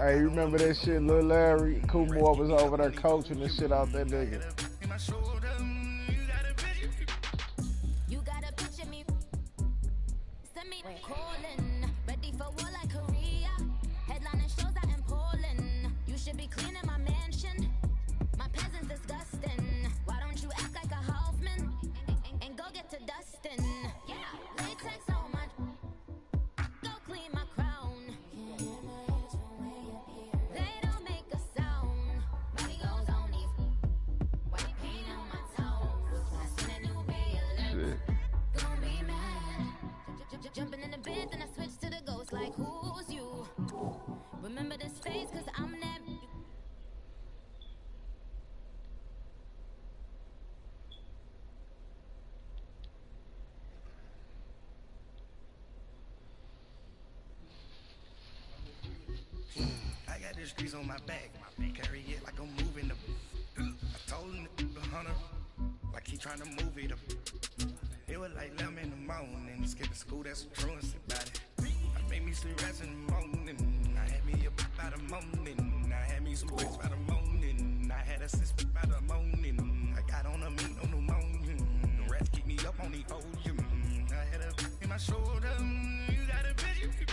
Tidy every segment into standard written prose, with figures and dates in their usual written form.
Hey, you remember that shit, Lil Larry? Kumar was over there coaching the shit out that nigga. You gotta picture me. Send me calling. Ready for war like Korea. Headlining shows out in Poland. You should be cleaning my mansion. My peasants disgusting. Why don't you act like a Hoffman and go get to dustin'? Yeah, latex on my. Go clean my crown. They don't make a sound. Money goes on these. White paint on my toes. I seen a new way of living. Gonna be mad. Jumping in the bed, then I switch to the ghost. Like, who's you? Remember this face, cause I'm that. I got the streets on my back, carry it like I'm moving the. I told him the hunter, like he trying to move it up. It was like 11 in the morning, skipping school, that's some truancy about it. I made me sleep rest in the morning, I had me up by the morning, I had me some bricks by the morning, I had a sister by the morning, I got on a meat on the morning, the rest keep me up on the ocean, I had a in my shoulder, you got a bitch,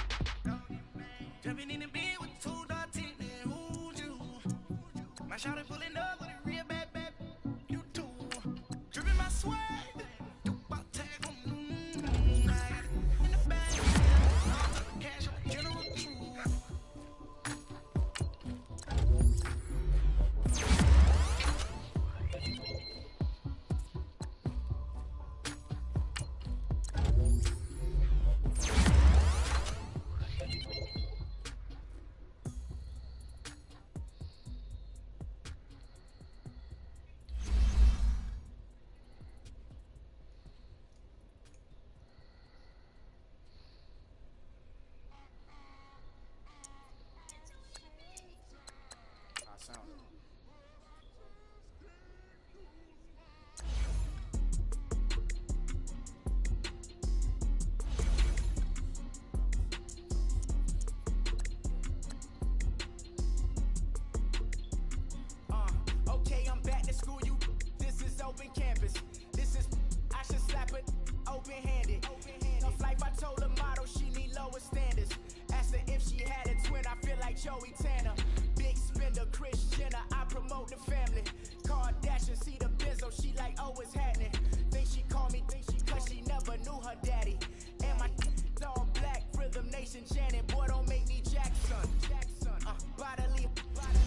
jumping in the bed with two dark teeth, and who's you? My shawty pulling up with a real bad, you too, dripping my swag. Okay, I'm back to school, you. This is open campus. This is, I should slap it open-handed. Tough life, I told the model she need lower standards. Asked her if she had a twin, I feel like Joey Tanner. Big spender, Kris Jenner, I promote the family. Kardashian, see the Benzo, she like, oh, it's happening. Think she called me, cause she never knew her daddy. And my all black, Rhythm Nation Janet, boy, don't make me Jackson. Bodily,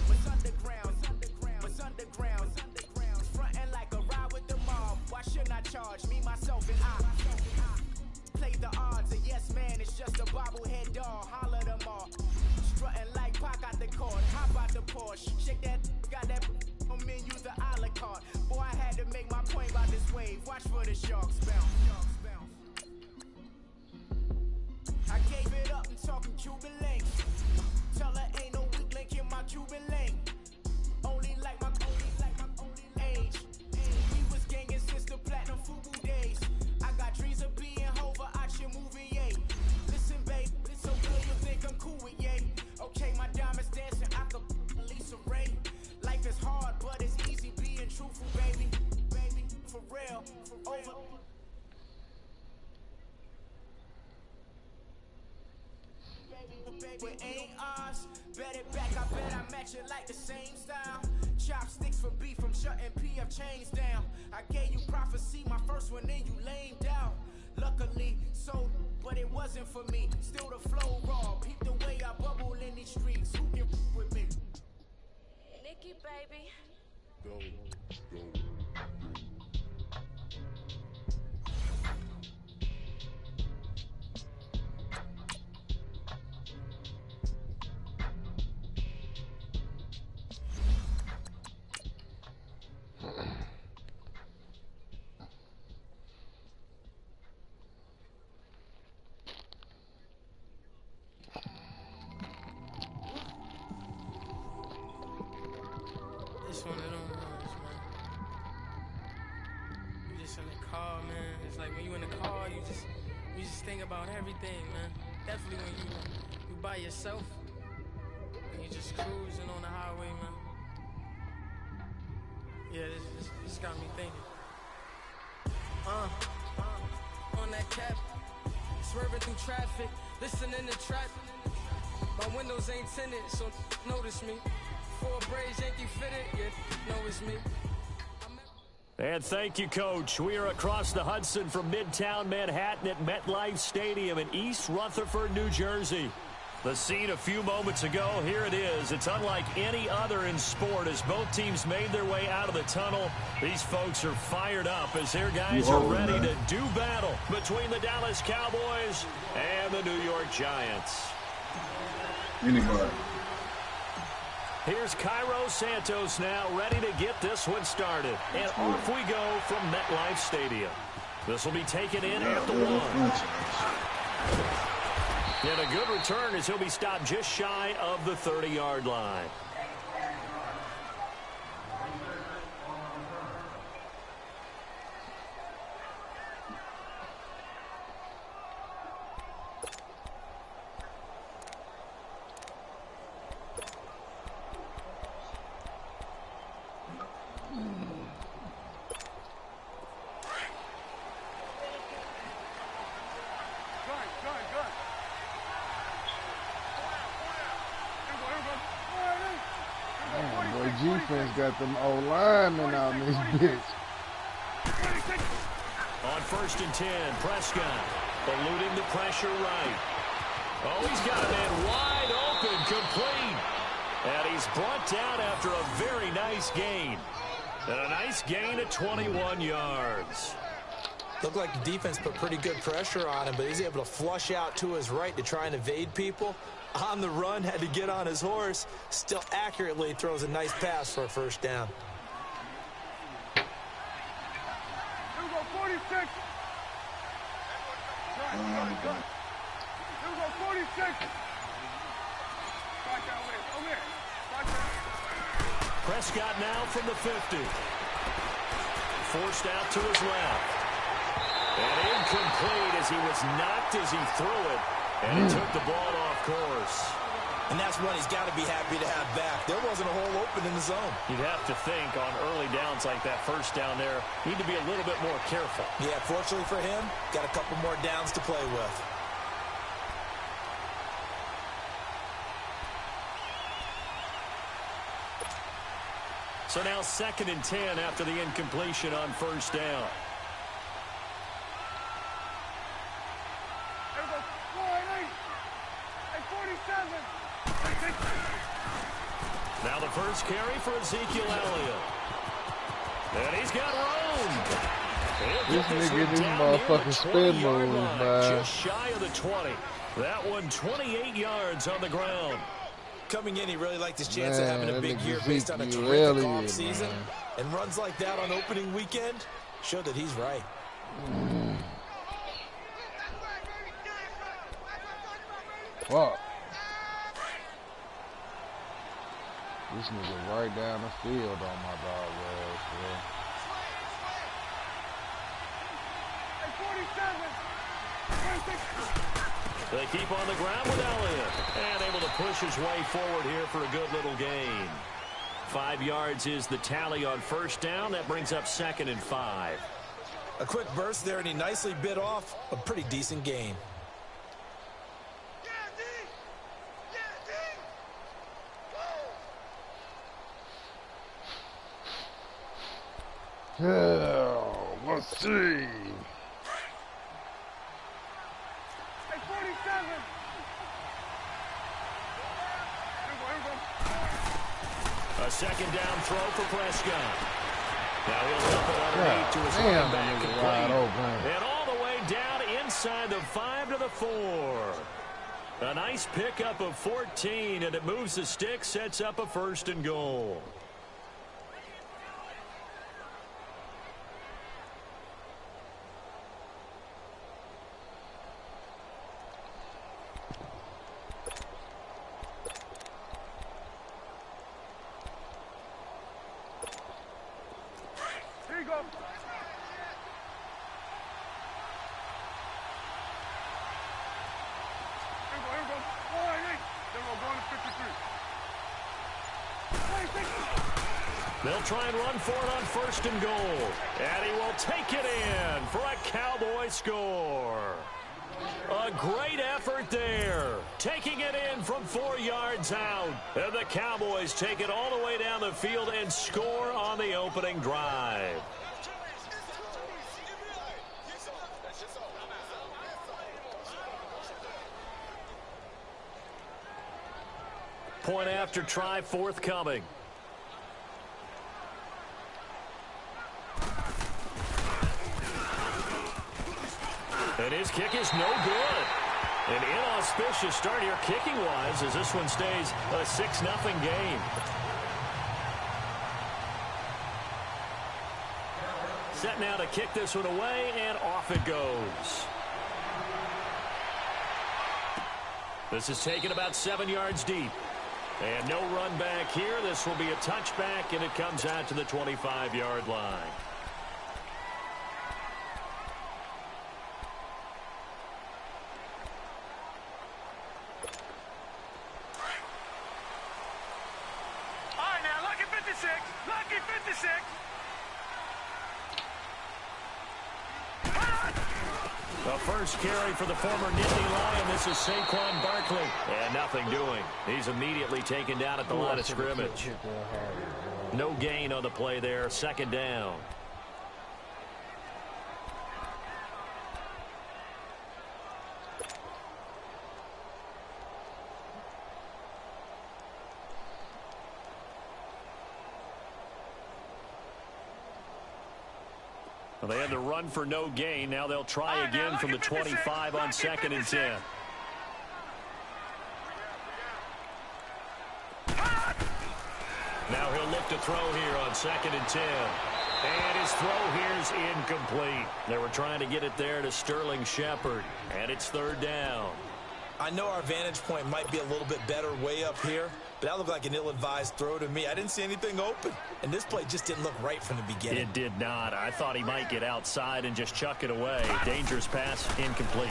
what's underground, underground, frontin' like a ride with the mob. Why shouldn't I charge me, myself, and I? Play the odds, a yes man, it's just a bobblehead doll. Holler them all. Strutting like Pac out the court, hop out the Porsche. Shake that, got that on menu, the a la carte. Boy, I had to make my point about this wave. Watch for the sharks bounce. I gave it up, I'm talking Cuban links. Tell her ain't no weak link in my Cuban link. Only like my age. We was gangin' since the platinum FUBU days. I got dreams of being Hova out your movie, yay. Listen, babe, it's so good you think I'm cool with yay. Okay, my diamonds dancing, I could Lisa Ray. Life is hard, but it's easy being truthful, baby. Baby, for real, over. It ain't ours, bet it back, I bet I match it like the same style. Chopsticks for beef from shutting PF chains down. I gave you prophecy, my first one, then you lamed out. Luckily, so, but it wasn't for me. Still the flow raw, peep the way I bubble in these streets. Who can with me? Nikki, baby. Go. It's one of them ones, man. You just in the car, man. It's like when you in the car, you just think about everything, man. Definitely when you by yourself, and you just cruising on the highway, man. Yeah, this got me thinking. On that cap, swerving through traffic, listening to trap. My windows ain't tinted, so notice me. Four braids, Yankee fitted, yeah, know it's me. And thank you, Coach. We are across the Hudson from Midtown Manhattan at MetLife Stadium in East Rutherford, New Jersey. The scene a few moments ago, here it is. It's unlike any other in sport as both teams made their way out of the tunnel. These folks are fired up as their guys are ready to do battle between the Dallas Cowboys and the New York Giants. Anybody. Here's Cairo Santos now ready to get this one started. And off we go from MetLife Stadium. This will be taken in at the 1. And a good return as he'll be stopped just shy of the 30-yard line. Defense got them old linemen out in this bitch. On 1st and 10, Prescott eluding the pressure right. Oh, he's got a man wide open, complete. And he's brought down after a very nice gain. And a nice gain at 21 yards. Looked like the defense put pretty good pressure on him, but he's able to flush out to his right to try and evade people. On the run, had to get on his horse. Still accurately throws a nice pass for a first down. Here we go, 46. Here we go, 46. Prescott now from the 50. Forced out to his left. And incomplete as he was knocked as he threw it. And he took the ball off course. And that's one he's got to be happy to have back. There wasn't a hole open in the zone. You'd have to think on early downs like that first down there, need to be a little bit more careful. Yeah, fortunately for him, got a couple more downs to play with. So now 2nd and 10 after the incompletion on first down. Now the first carry for Ezekiel Elliott. And he's got room. This nigga, this motherfucking spin move, man. Just shy of the 20. That one 28 yards on the ground. Coming in, he really liked his chance of having a big year based on a terrific offseason. And runs like that on opening weekend showed that he's right. Fuck. This nigga right down the field on my dog ass, bro. They keep on the ground with Elliott. And able to push his way forward here for a good little gain. 5 yards is the tally on first down. That brings up 2nd and 5. A quick burst there, and he nicely bit off a pretty decent gain. Hell, let's see. Hey, 47. A 2nd down throw for Prescott. Now he'll dump it underneath to his running back complete. And all the way down inside the 5 to the 4. A nice pickup of 14, and it moves the stick, sets up a 1st and goal. Here you go. Here we go. All right, hey. Then we'll go to 53. They'll try and run for it on 1st and goal. And he will take it in for a Cowboy score. A great effort there. Taking it in from 4 yards out. And the Cowboys take it all the way down the field and score on the opening drive. Point after try forthcoming. And his kick is no good. An inauspicious start here kicking-wise as this one stays a 6-0 game. Set now to kick this one away, and off it goes. This is taken about 7 yards deep. And no run back here. This will be a touchback, and it comes out to the 25-yard line. The first carry for the former Nittany Lion. This is Saquon Barkley. And nothing doing. He's immediately taken down at the line of scrimmage. No gain on the play there. 2nd down. Well, they had to run for no gain. Now they'll try again from the 25 on 2nd and 10. Now he'll look to throw here on 2nd and 10. And his throw here is incomplete. They were trying to get it there to Sterling Shepard. And it's 3rd down. I know our vantage point might be a little bit better way up here, but that looked like an ill-advised throw to me. I didn't see anything open, and this play just didn't look right from the beginning. It did not. I thought he might get outside and just chuck it away. Dangerous pass, incomplete.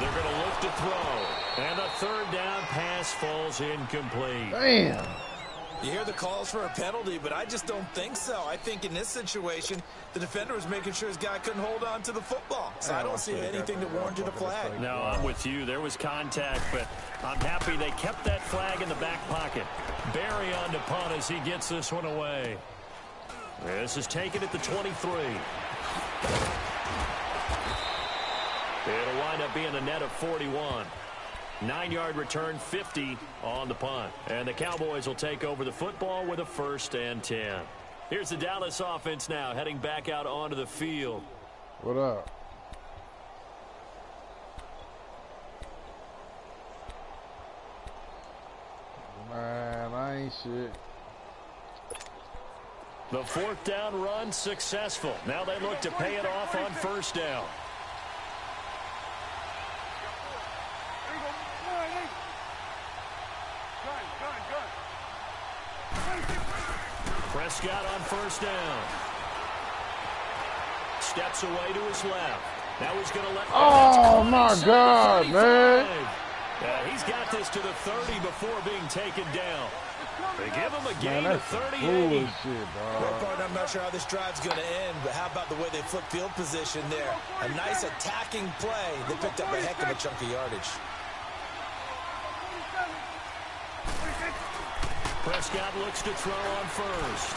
They're going to look to throw, and the 3rd down pass falls incomplete. Damn. You hear the calls for a penalty, but I just don't think so. I think in this situation, the defender was making sure his guy couldn't hold on to the football. So I don't see anything that warranted a flag. No, I'm with you. There was contact, but I'm happy they kept that flag in the back pocket. Barry on to punt as he gets this one away. This is taken at the 23. It'll wind up being a net of 41. 9-yard return, 50 on the punt. And the Cowboys will take over the football with a 1st and 10. Here's the Dallas offense now heading back out onto the field. What up? Man, I ain't shit. The 4th down run successful. Now they look to pay it off on 1st down. Prescott on 1st down. Steps away to his left. Now he's going to let... Oh, my God, man. He's got this to the 30 before being taken down. They give him a gain man, of 38. Bullshit, dog. I'm not sure how this drive's going to end, but how about the way they flip field position there? A nice attacking play. They picked up a heck of a chunk of yardage. Prescott looks to throw on 1st.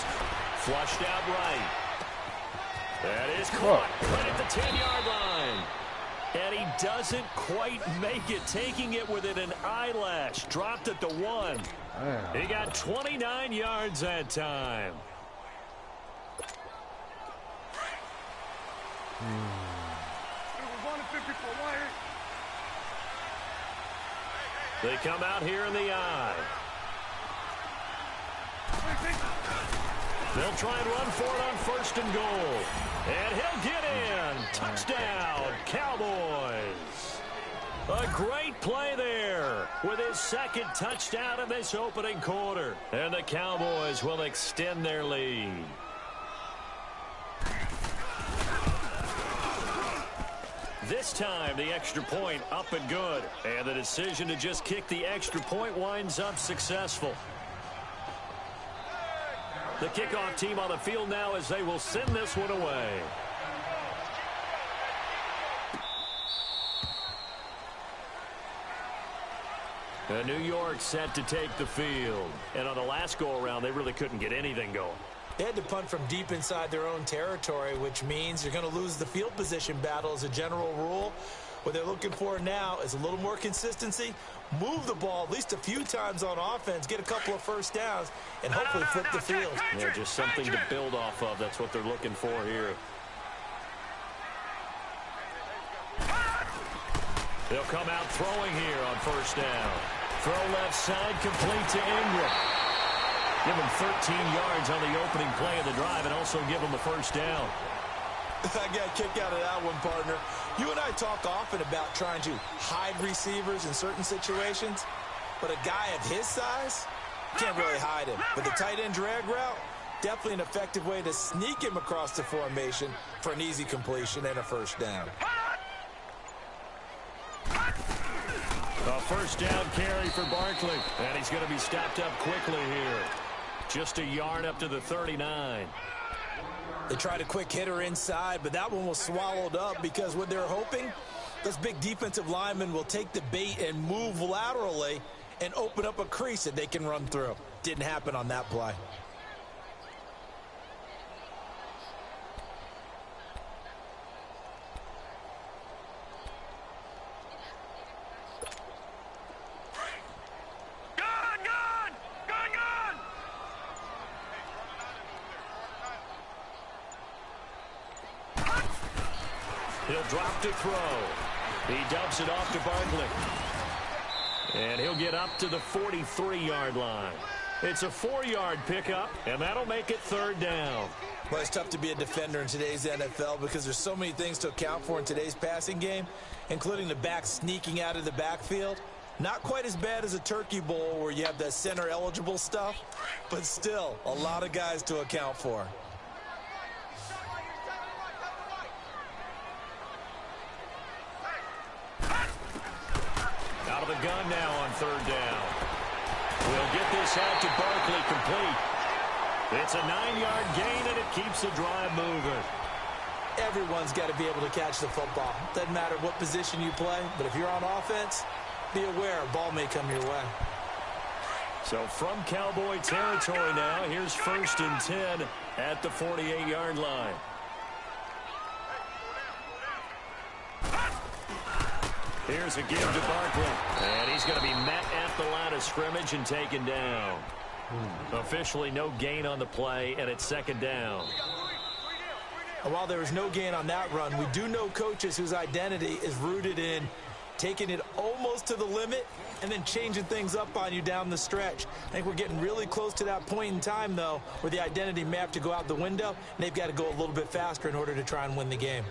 Flushed out right. That is caught right at the 10-yard line. And he doesn't quite make it, taking it within an eyelash. Dropped at the 1. Damn. He got 29 yards that time. They come out here in the eye. They'll try and run for it on 1st and goal. And he'll get in. Touchdown, Cowboys. A great play there with his 2nd touchdown in this opening quarter. And the Cowboys will extend their lead. This time, the extra point up and good. And the decision to just kick the extra point winds up successful. The kickoff team on the field now as they will send this one away. New York set to take the field. And on the last go-around, they really couldn't get anything going. They had to punt from deep inside their own territory, which means you're going to lose the field position battle as a general rule. What they're looking for now is a little more consistency, move the ball at least a few times on offense, get a couple of first downs, and hopefully flip the field. Yeah, just something to build off of. That's what they're looking for here. They'll come out throwing here on first down. Throw left side, complete to Ingram. Give him 13 yards on the opening play of the drive and also give him the first down. I got a kick out of that one, partner. You and I talk often about trying to hide receivers in certain situations, but a guy of his size can't really hide him. But the tight end drag route, definitely an effective way to sneak him across the formation for an easy completion and a first down. A first down carry for Barkley, and he's going to be stopped up quickly here. Just a yard up to the 39. They tried a quick hitter inside, but that one was swallowed up because what they're hoping, those big defensive linemen will take the bait and move laterally and open up a crease that they can run through. Didn't happen on that play. He'll drop to throw. He dumps it off to Barkley. And he'll get up to the 43-yard line. It's a 4-yard pickup, and that'll make it third down. Well, it's tough to be a defender in today's NFL because there's so many things to account for in today's passing game, including the back sneaking out of the backfield. Not quite as bad as a turkey bowl where you have that center-eligible stuff, but still a lot of guys to account for. Out of the gun now on third down. We'll get this out to Barkley complete. It's a 9-yard gain, and it keeps the drive moving. Everyone's got to be able to catch the football. Doesn't matter what position you play, but if you're on offense, be aware a ball may come your way. So from Cowboy territory now, here's 1st and 10 at the 48-yard line. Here's a give to Barkley. And he's going to be met at the line of scrimmage and taken down. Officially no gain on the play, and it's second down. And while there was no gain on that run, we do know coaches whose identity is rooted in taking it almost to the limit and then changing things up on you down the stretch. I think we're getting really close to that point in time, though, where the identity may have to go out the window, and they've got to go a little bit faster in order to try and win the game.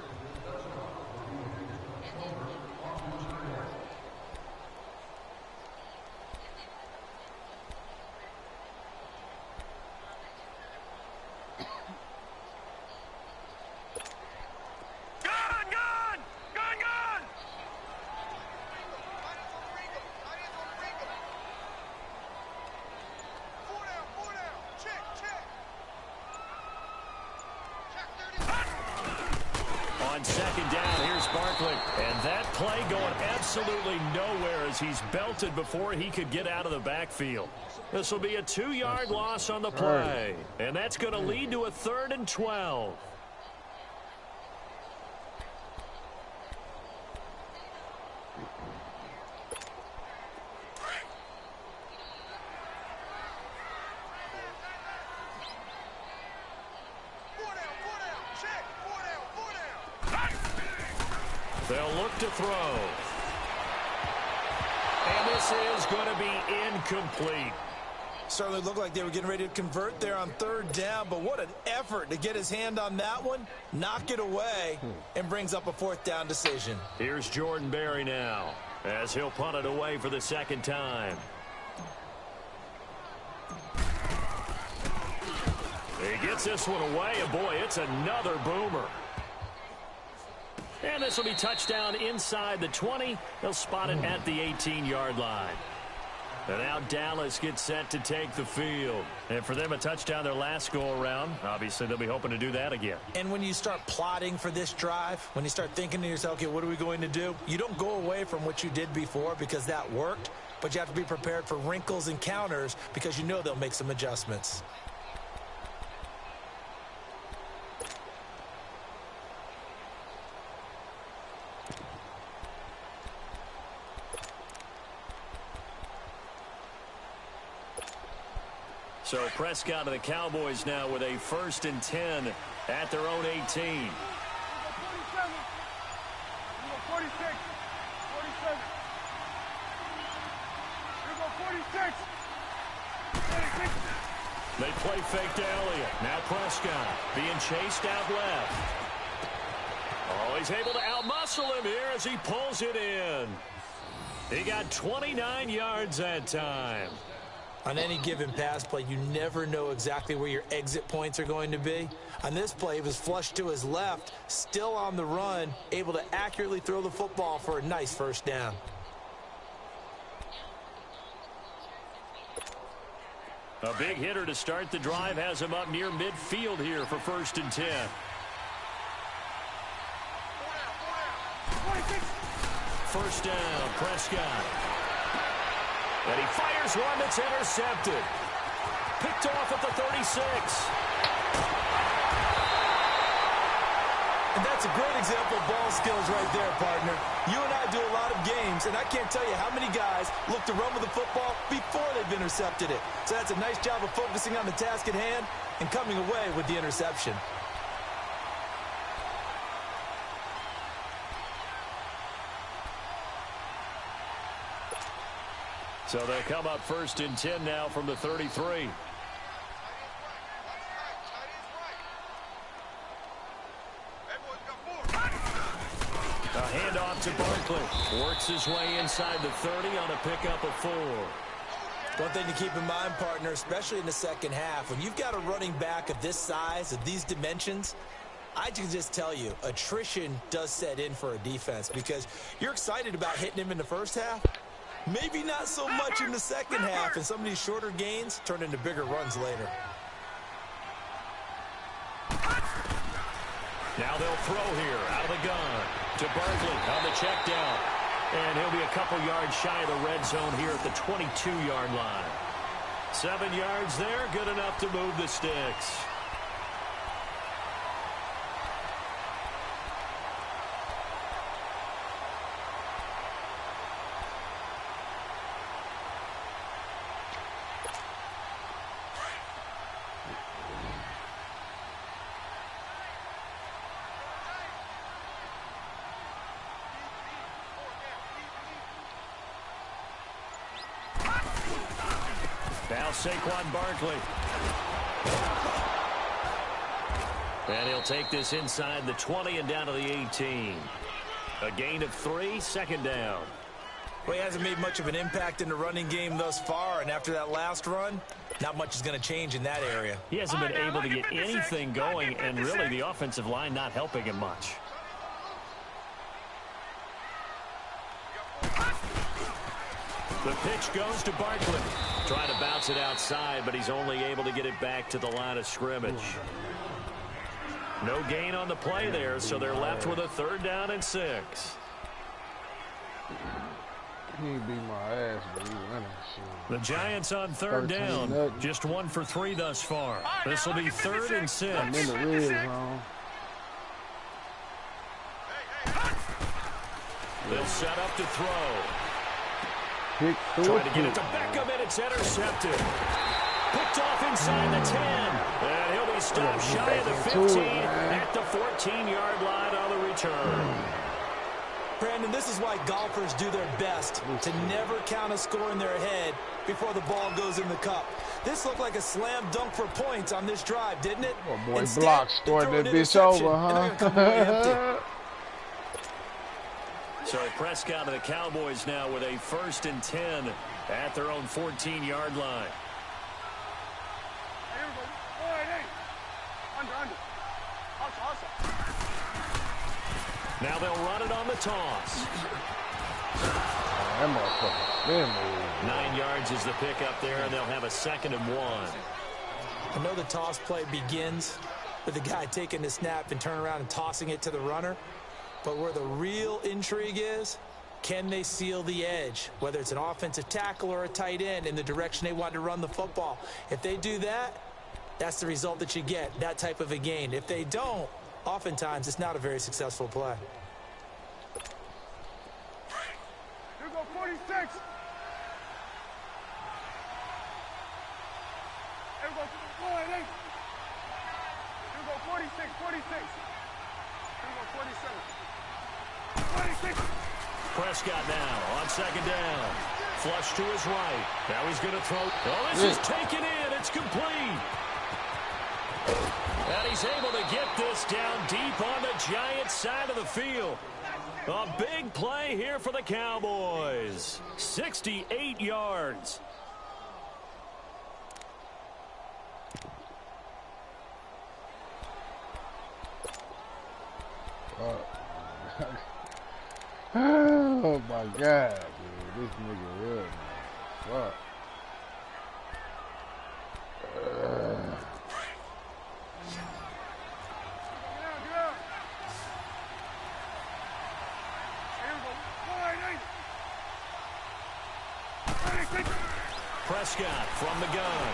On second down, here's Barkley. And that play going absolutely nowhere as he's belted before he could get out of the backfield. This will be a 2-yard loss on the play. And that's going to lead to a 3rd and 12. They'll look to throw. And this is going to be incomplete. Certainly looked like they were getting ready to convert there on 3rd down, but what an effort to get his hand on that one, knock it away, and brings up a 4th down decision. Here's Jordan Berry now as he'll punt it away for the 2nd time. He gets this one away, and boy, it's another boomer. And this will be touchdown inside the 20. They'll spot it at the 18-yard line. And now Dallas gets set to take the field. And for them, a touchdown their last go-around. Obviously, they'll be hoping to do that again. And when you start plotting for this drive, when you start thinking to yourself, okay, what are we going to do? You don't go away from what you did before because that worked, but you have to be prepared for wrinkles and counters because you know they'll make some adjustments. So Prescott and the Cowboys now with a 1st and 10 at their own 18. 47. 46. 47. 46. 46. They play fake to Elliott. Now Prescott being chased out left. Oh, he's able to outmuscle him here as he pulls it in. He got 29 yards that time. On any given pass play, you never know exactly where your exit points are going to be. On this play, he was flushed to his left, still on the run, able to accurately throw the football for a nice 1st down. A big hitter to start the drive has him up near midfield here for 1st and 10. 1st down, Prescott. And he fires one that's intercepted. Picked off at the 36. And that's a great example of ball skills right there, partner. You and I do a lot of games, and I can't tell you how many guys look to run with the football before they've intercepted it. So that's a nice job of focusing on the task at hand and coming away with the interception. So they'll come up 1st and 10 now from the 33. A handoff to Barkley. Works his way inside the 30 on a pickup of 4. One thing to keep in mind, partner, especially in the second half, when you've got a running back of this size, of these dimensions, I can just tell you, attrition does set in for a defense because you're excited about hitting him in the first half. Maybe not so much in the second half, and some of these shorter gains turn into bigger runs later. Now they'll throw here out of the gun to Barkley on the check down. And he'll be a couple yards shy of the red zone here at the 22-yard line. 7 yards there, good enough to move the sticks. Now Saquon Barkley. And he'll take this inside the 20 and down to the 18. A gain of 3, 2nd down. Well, he hasn't made much of an impact in the running game thus far, and after that last run, not much is going to change in that area. He hasn't been able to get anything going, and really the offensive line not helping him much. The pitch goes to Barkley. Trying to bounce it outside, but he's only able to get it back to the line of scrimmage. No gain on the play there, so they're left with a 3rd down and 6. He beat my ass, but he winning shit. The Giants on 3rd down. Nothing. Just 1 for 3 thus far. This will be 3rd and 6. I'm in the red zone. They'll set up to throw. Trying to get it to Beckham, and it's intercepted. Picked off inside the 10. And he'll be stopped shy of the 15 at the 14-yard line on the return. Brandon, this is why golfers do their best to never count a score in their head before the ball goes in the cup. This looked like a slam dunk for points on this drive, didn't it? Oh, boy, Instead, block starting that bitch over, huh? So Prescott and the Cowboys now with a 1st and 10 at their own 14-yard line. Here we go. 4-8. Under. Hustle. Now they'll run it on the toss. That motherfucker spin move. 9 yards is the pickup there, and they'll have a 2nd and 1. I know the toss play begins with the guy taking the snap and turning around and tossing it to the runner. But where the real intrigue is, can they seal the edge, whether it's an offensive tackle or a tight end, in the direction they want to run the football? If they do that, that's the result that you get, that type of a gain. If they don't, oftentimes it's not a very successful play. Here go 46. Here go 48. Here go 46, 46. Here go 47. 46. Prescott now on 2nd down. Flush to his right. Now he's going to throw. Oh, this is taken in. It's complete. And he's able to get this down deep on the Giants' side of the field. A big play here for the Cowboys. 68 yards. Oh my God, dude. This nigga real, man. Fuck. Prescott from the gun.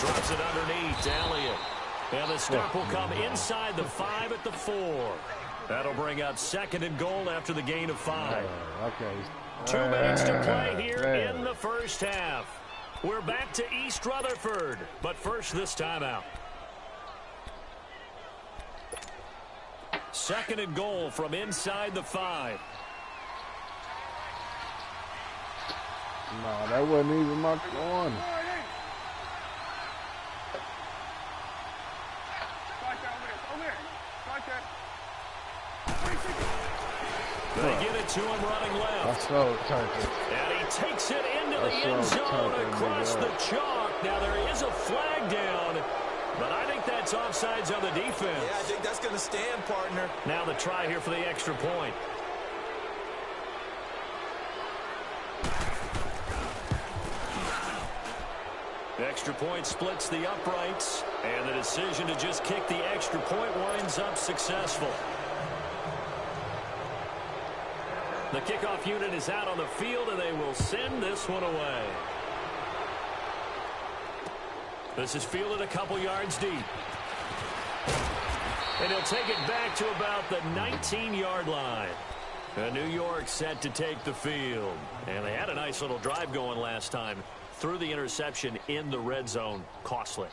Drops it underneath to Elliott. And the stop will come inside the 5 at the 4. That'll bring up 2nd and goal after the gain of 5. Okay. 2 minutes to play here in the first half. We're back to East Rutherford, but first this timeout. 2nd and goal from inside the 5. No, that wasn't even my corner. They get it to him running left. I so turkey. And he takes it into the end zone across the chalk. Now there is a flag down, but I think that's offsides on the defense. Yeah, I think that's going to stand, partner. Now the try here for the extra point. The extra point splits the uprights, and the decision to just kick the extra point winds up successful. The kickoff unit is out on the field, and they will send this one away. This is fielded a couple yards deep. And he'll take it back to about the 19-yard line. And New York set to take the field. And they had a nice little drive going last time. Threw the interception in the red zone. Costly.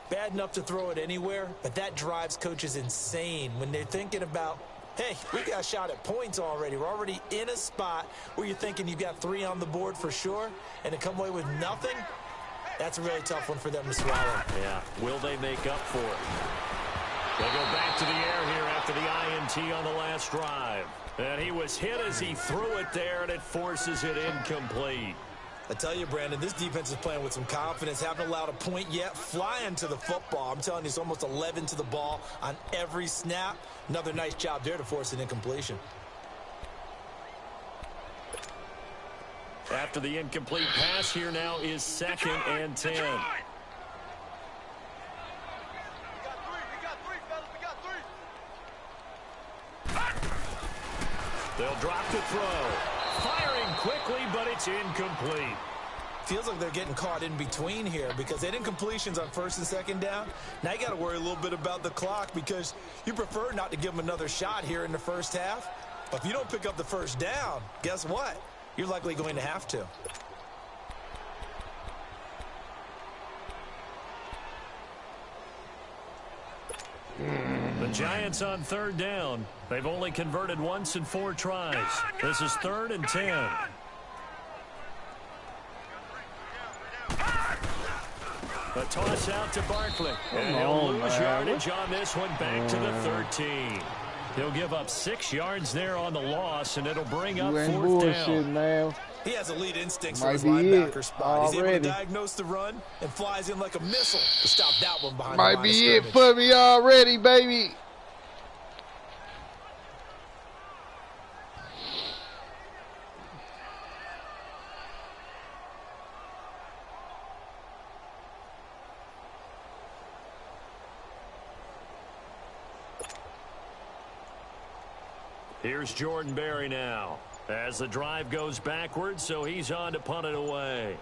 Bad enough to throw it anywhere, but that drives coaches insane when they're thinking about, hey, we got a shot at points already. We're already in a spot where you're thinking you've got 3 on the board for sure, and to come away with nothing, that's a really tough one for them to swallow. Yeah. Will they make up for it? They go back to the air here after the INT on the last drive. And he was hit as he threw it there, and it forces it incomplete. I tell you, Brandon, this defense is playing with some confidence. Haven't allowed a point yet. Flying to the football. I'm telling you, it's almost 11 to the ball on every snap. Another nice job there to force an incompletion. After the incomplete pass, here now is 2nd and 10. They'll drop to throw. Firing quickly, but it's incomplete. Feels like they're getting caught in between here because they had incompletions on 1st and 2nd down. Now you got to worry a little bit about the clock because you prefer not to give them another shot here in the first half. But if you don't pick up the 1st down, guess what? You're likely going to have to. The Giants on 3rd down. They've only converted once in 4 tries. This is 3rd and 10. A toss out to Barkley. And he'll lose yardage on this one back to the 13. He'll give up 6 yards there on the loss, and it'll bring up 4th down. Man. He has elite instincts for his linebacker spot. He's able to diagnose the run and flies in like a missile to stop that one behind the line of scrimmage. Might be it for me already, baby. Here's Jordan Berry now. As the drive goes backwards, so he's on to punt it away.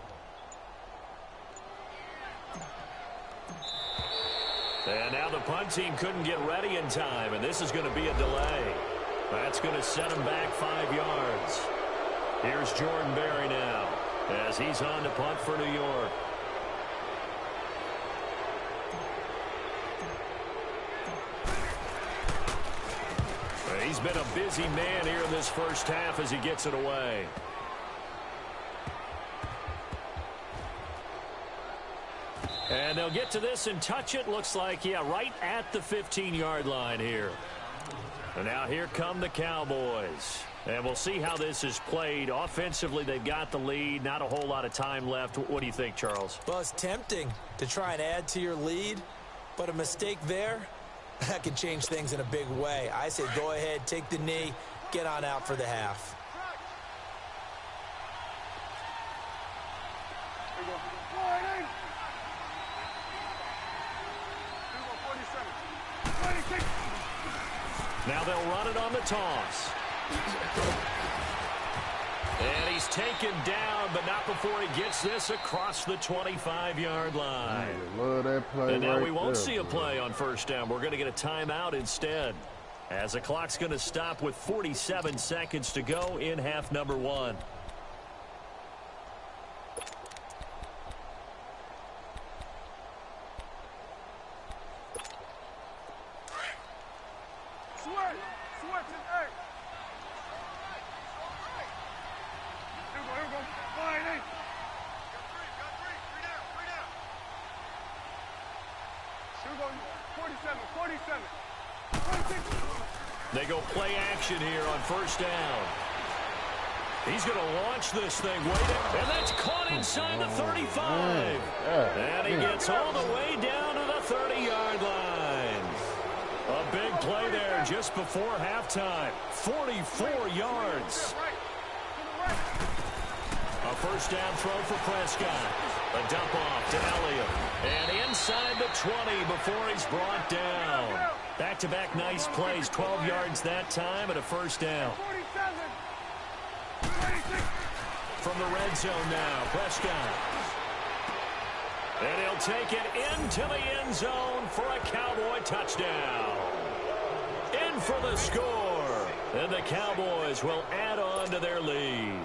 And now the punt team couldn't get ready in time, and this is going to be a delay. That's going to set him back 5 yards. Here's Jordan Berry now as he's on to punt for New York. He's been a busy man here in this first half as he gets it away. And they'll get to this and touch it. Looks like, yeah, right at the 15-yard line here. And now here come the Cowboys. And we'll see how this is played. Offensively, they've got the lead. Not a whole lot of time left. What do you think, Charles? Well, it's tempting to try and add to your lead, but a mistake there, that could change things in a big way. I say go ahead, take the knee, get on out for the half. Now they'll run it on the toss. And he's taken down, but not before he gets this across the 25-yard line. Love that play. And now right we won't there, see a play on first down. We're going to get a timeout instead, as the clock's going to stop with 47 seconds to go in half number 1. They go play action here on first down. He's going to launch this thing. And that's caught inside the 35. And he gets all the way down to the 30-yard line. A big play there just before halftime. 44 yards. A first down throw for Prescott. A dump off to Elliott. And inside the 20 before he's brought down. Back-to-back nice plays. 12 yards that time and a first down. From the red zone now, Prescott. And he'll take it into the end zone for a Cowboy touchdown. In for the score. And the Cowboys will add on to their lead.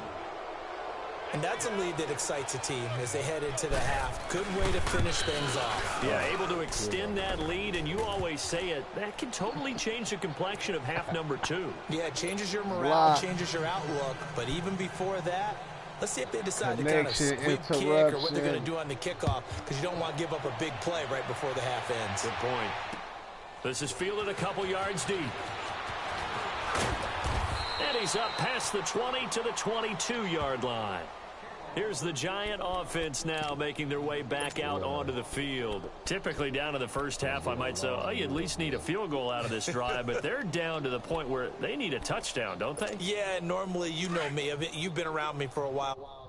And that's a lead that excites a team as they head into the half. Good way to finish things off. Yeah, able to extend that lead, and you always say it, that can totally change the complexion of half number 2. Yeah, it changes your morale, changes your outlook. But even before that, let's see if they decide to kind of squib kick or what they're going to do on the kickoff, because you don't want to give up a big play right before the half ends. Good point. This is fielded a couple yards deep. And he's up past the 20 to the 22-yard line. Here's the Giant offense now making their way back out onto the field. Typically down in the first half, I might say, oh, you at least need a field goal out of this drive, but they're down to the point where they need a touchdown, don't they? Yeah, normally, you know me. You've been around me for a while.